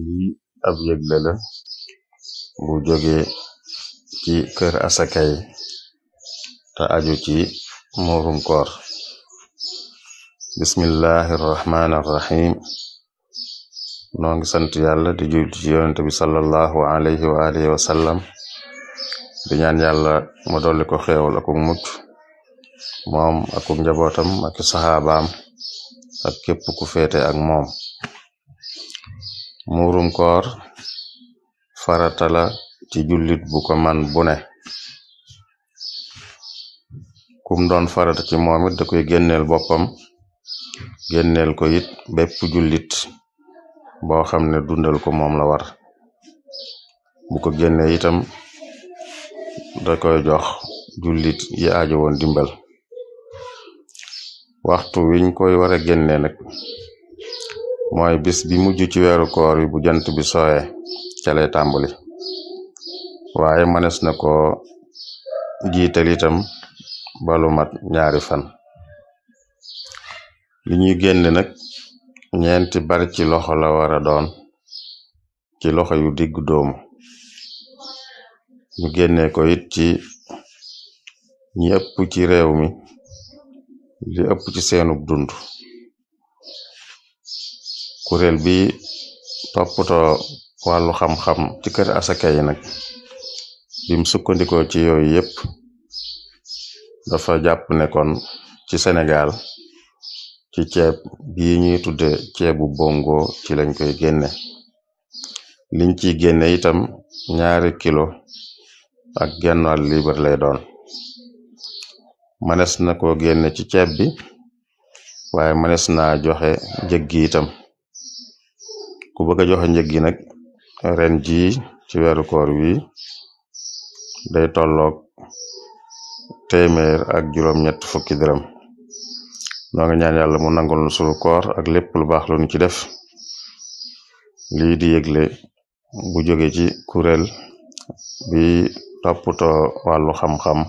lii ab yëgle la bu jóge ci kër asakay te aju ci muurum koor. Bismillahir rahmanir rahim. noo ngi sant yàlla di jul ci yonent bi sallallahu alayhi wa alihi wa sallam di ñaan yàlla mu dolli ko xéewal ak mucc moom ak njabootam ak saxaabaam ak képp ku féete ak moom. muurum koor farata la ci jullit bu ko man bu ne. kum doon farata ci moom it da koy génneel boppam génneel ko it bépp jullit boo xam ne dundal ko moom la war. bu ko génnee itam da koy jox jullit yi aajo woon dimbal. waxtu wiñ koy wara génnee nag mooy bis bi mujj ci weeru koor wi bu jant bi sooye ca lay tàmbali, waaye mënees na ko jiital itam balu mat ñaari fan. li ñuy génne nag ñeenti bari ci loxo la wara doon, ci loxo yu digg doomu. ñu génnee ko it ci ñi ëpp ci réew mi li ëpp ci seenub dund. kuréel bi toppatoo wàllu xam-xam ci kër asaka yi nag bim sukkandikoo ci yooyu yépp dafa jàpp ne kon ci Sénégal ci ceeb bii ñuy tudde ceebu bongo ci lañ koy génne. liñ ciy génne itam 2 kilo ak 1/2 liibar lay doon. mënees na ko génne ci ceeb bi, waaye mënees naa joxe njëg gi itam. ku bëgg a joxe njëg gi nag ren ji ci weeru koor wi day tolloog 170 dërëm. noo ngi ñaan yàlla mu nangul nu sunu koor ak lépp lu baax lu ñu ci def. lii di yëgle bu jóge ci kuréel bi toppatoo wàllu xam-xam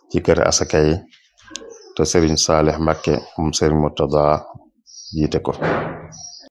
ci kër asaka yi te Serigne Salih Mbacké moom Serigne Murtada jiite ko.